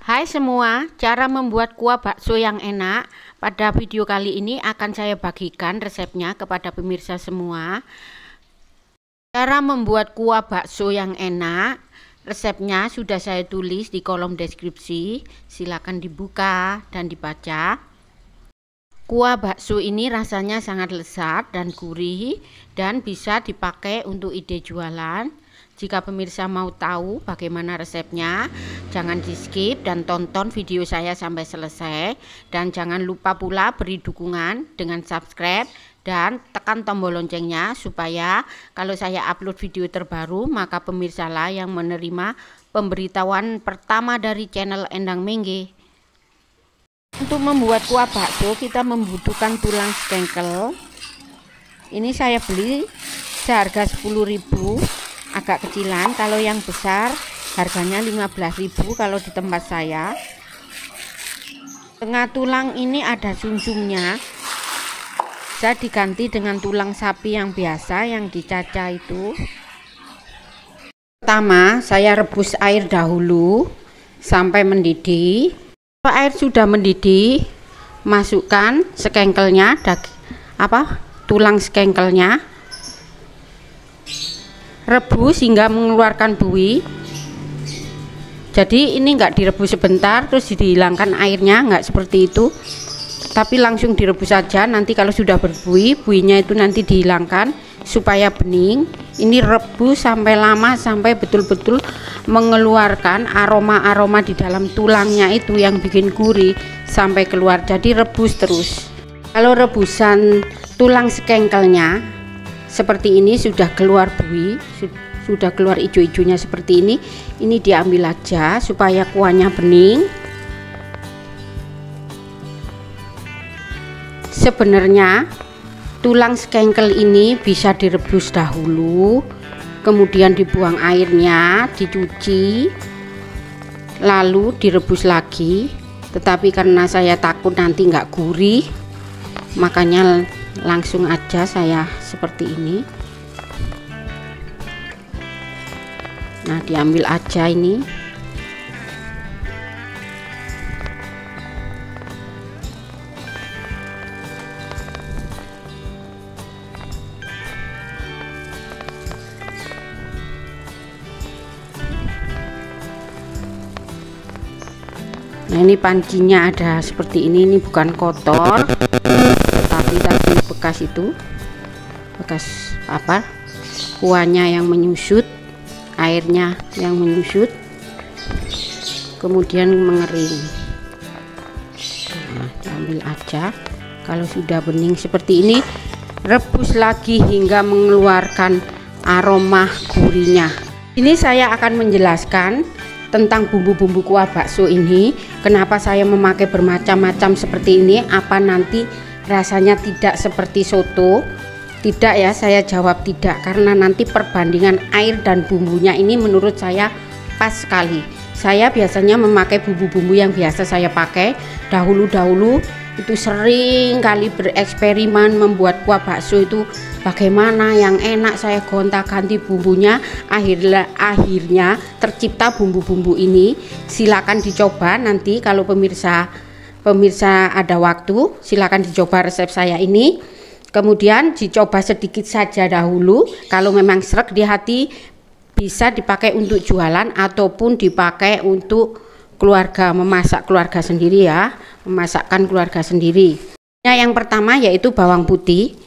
Hai semua, cara membuat kuah bakso yang enak. Pada video kali ini akan saya bagikan resepnya kepada pemirsa semua. Cara membuat kuah bakso yang enak, resepnya sudah saya tulis di kolom deskripsi. Silakan dibuka dan dibaca. Kuah bakso ini rasanya sangat lezat dan gurih dan bisa dipakai untuk ide jualan. Jika pemirsa mau tahu bagaimana resepnya, jangan di skip dan tonton video saya sampai selesai. Dan jangan lupa pula beri dukungan dengan subscribe dan tekan tombol loncengnya supaya kalau saya upload video terbaru maka pemirsa lah yang menerima pemberitahuan pertama dari channel Endang Mengge. Untuk membuat kuah bakso kita membutuhkan tulang skengkel. Ini saya beli seharga 10.000. Agak kecilan, kalau yang besar harganya 15.000 kalau di tempat saya. Tengah tulang ini ada sumsumnya, saya diganti dengan tulang sapi yang biasa yang dicacah itu. Pertama saya rebus air dahulu sampai mendidih. Kalau air sudah mendidih, masukkan skengkelnya, tulang skengkelnya, rebus hingga mengeluarkan buih. Jadi ini enggak direbus sebentar terus dihilangkan airnya, enggak seperti itu, tapi langsung direbus saja. Nanti kalau sudah berbuih, buihnya itu nanti dihilangkan supaya bening. Ini rebus sampai lama, sampai betul-betul mengeluarkan aroma-aroma di dalam tulangnya itu yang bikin gurih sampai keluar. Jadi rebus terus. Kalau rebusan tulang skengkelnya seperti ini sudah keluar buih, sudah keluar hijau-hijaunya seperti ini diambil aja supaya kuahnya bening. Sebenarnya tulang skengkel ini bisa direbus dahulu, kemudian dibuang airnya, dicuci, lalu direbus lagi. Tetapi karena saya takut nanti nggak gurih, makanya langsung aja saya seperti ini. Nah, diambil aja ini. Nah, ini pancinya ada seperti ini bukan kotor, tapi tadi bekas itu, bekas kuahnya yang menyusut, airnya yang menyusut, kemudian mengering. Nah, diambil aja. Kalau sudah bening seperti ini, rebus lagi hingga mengeluarkan aroma gurihnya. Ini saya akan menjelaskan tentang bumbu-bumbu kuah bakso ini, kenapa saya memakai bermacam-macam seperti ini. Apa nanti rasanya tidak seperti soto? Tidak ya, saya jawab tidak, karena nanti perbandingan air dan bumbunya ini menurut saya pas sekali. Saya biasanya memakai bumbu-bumbu yang biasa saya pakai. Dahulu-dahulu itu sering kali bereksperimen membuat kuah bakso itu bagaimana yang enak, saya gonta-ganti bumbunya. Akhirnya tercipta bumbu-bumbu ini. Silakan dicoba nanti kalau pemirsa ada waktu, silakan dicoba resep saya ini. Kemudian dicoba sedikit saja dahulu. Kalau memang sreg di hati, bisa dipakai untuk jualan ataupun dipakai untuk keluarga, memasak keluarga sendiri ya, memasakkan keluarga sendiri. Nah, yang pertama yaitu bawang putih.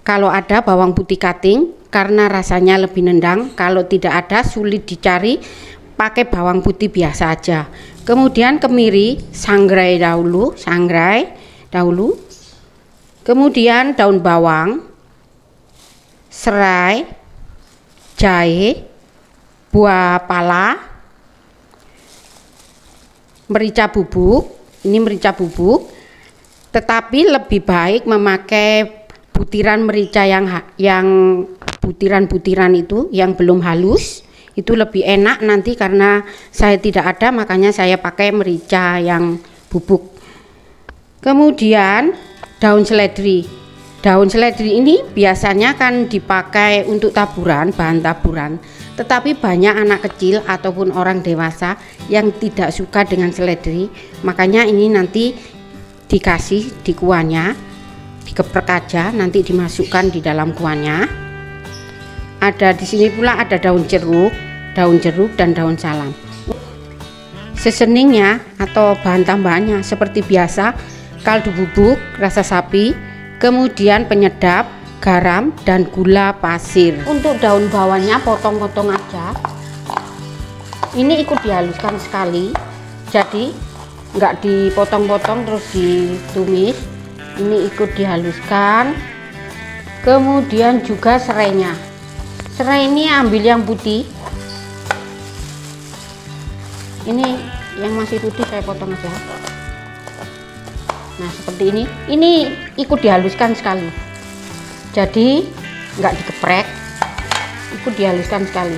Kalau ada bawang putih cutting karena rasanya lebih nendang. Kalau tidak ada, sulit dicari, pakai bawang putih biasa aja. Kemudian kemiri, sangrai dahulu. Kemudian daun bawang, serai, jahe, buah pala, merica bubuk. Ini merica bubuk, tetapi lebih baik memakai butiran merica yang butiran-butiran itu yang belum halus. Itu lebih enak nanti, karena saya tidak ada makanya saya pakai merica yang bubuk. Kemudian daun seledri. Daun seledri ini biasanya kan dipakai untuk taburan, bahan taburan. Tetapi banyak anak kecil ataupun orang dewasa yang tidak suka dengan seledri, makanya ini nanti dikasih di kuahnya, dikeprek aja, nanti dimasukkan di dalam kuahnya. Ada di sini pula ada daun jeruk dan daun salam. Seasoningnya atau bahan tambahannya seperti biasa, kaldu bubuk rasa sapi, kemudian penyedap, garam, dan gula pasir. Untuk daun bawangnya potong-potong aja. Ini ikut dihaluskan sekali, jadi nggak dipotong-potong terus ditumis. Ini ikut dihaluskan. Kemudian juga serainya. Serai ini ambil yang putih. Ini yang masih putih saya potong aja. Nah seperti ini ikut dihaluskan sekali. Jadi nggak dikeprek, ikut dihaluskan sekali.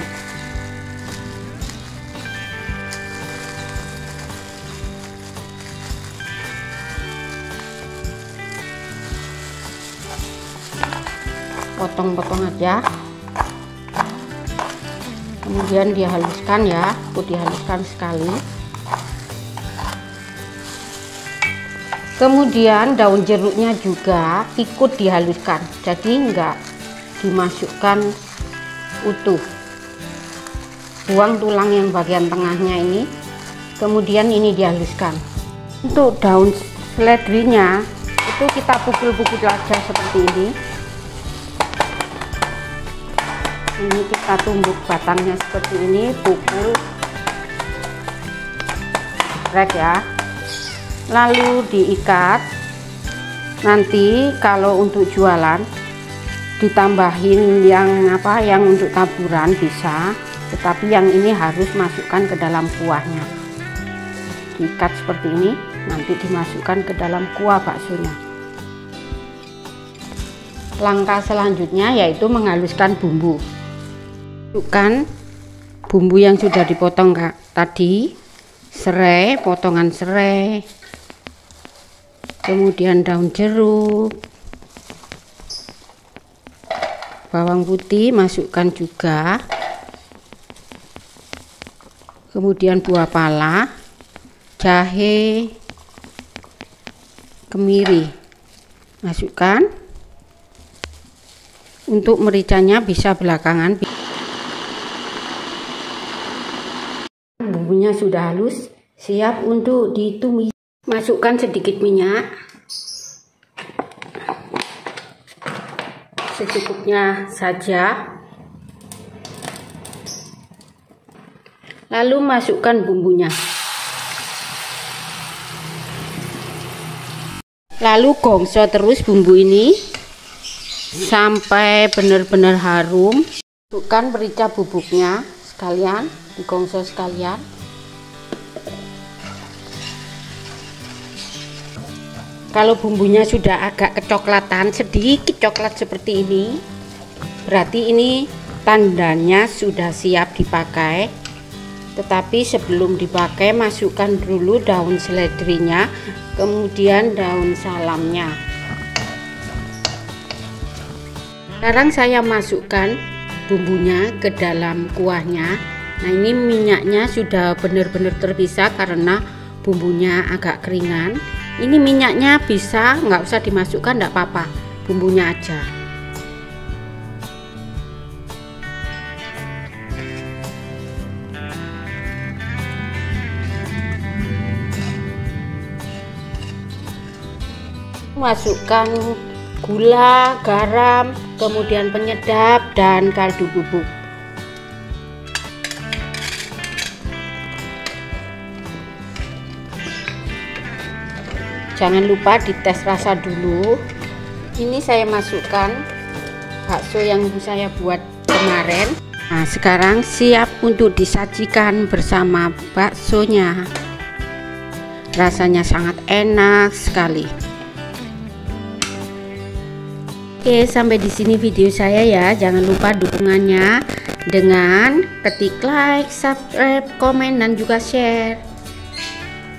Potong-potong aja, kemudian dihaluskan ya, ikut dihaluskan sekali. Kemudian daun jeruknya juga ikut dihaluskan, jadi enggak dimasukkan utuh. Buang tulang yang bagian tengahnya ini, kemudian ini dihaluskan. Untuk daun seledrinya itu kita pukul-pukul aja seperti ini. Ini kita tumbuk batangnya seperti ini, pukul, rek ya. Lalu diikat. Nanti kalau untuk jualan ditambahin yang untuk taburan bisa, tetapi yang ini harus masukkan ke dalam kuahnya. Diikat seperti ini, nanti dimasukkan ke dalam kuah baksonya. Langkah selanjutnya yaitu menghaluskan bumbu. Masukkan bumbu yang sudah dipotong tadi, serai, potongan serai, kemudian daun jeruk, bawang putih masukkan juga, kemudian buah pala, jahe, kemiri masukkan. Untuk mericanya bisa belakangan. Bumbunya sudah halus, siap untuk ditumis. Masukkan sedikit minyak, secukupnya saja. Lalu masukkan bumbunya. Lalu gongso terus bumbu ini sampai benar-benar harum. Masukkan merica bubuknya sekalian, digongso sekalian. Kalau bumbunya sudah agak kecoklatan, sedikit coklat seperti ini, berarti ini tandanya sudah siap dipakai. Tetapi sebelum dipakai, masukkan dulu daun seledrinya, kemudian daun salamnya. Sekarang saya masukkan bumbunya ke dalam kuahnya. Nah ini minyaknya sudah benar-benar terpisah karena bumbunya agak keringan. Ini minyaknya bisa nggak usah dimasukkan, nggak apa-apa, bumbunya aja. Masukkan gula, garam, kemudian penyedap dan kaldu bubuk. Jangan lupa dites rasa dulu. Ini saya masukkan bakso yang saya buat kemarin. Nah, sekarang siap untuk disajikan bersama baksonya. Rasanya sangat enak sekali. Oke, sampai di sini video saya ya. Jangan lupa dukungannya dengan ketik like, subscribe, komen, dan juga share.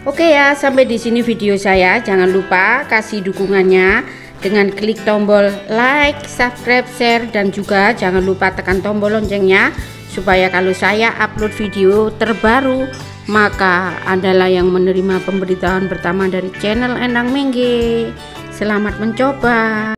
Oke ya, sampai di sini video saya. Jangan lupa kasih dukungannya dengan klik tombol like, subscribe, share, dan juga jangan lupa tekan tombol loncengnya supaya kalau saya upload video terbaru maka Andalah yang menerima pemberitahuan pertama dari channel Endang Mengge. Selamat mencoba.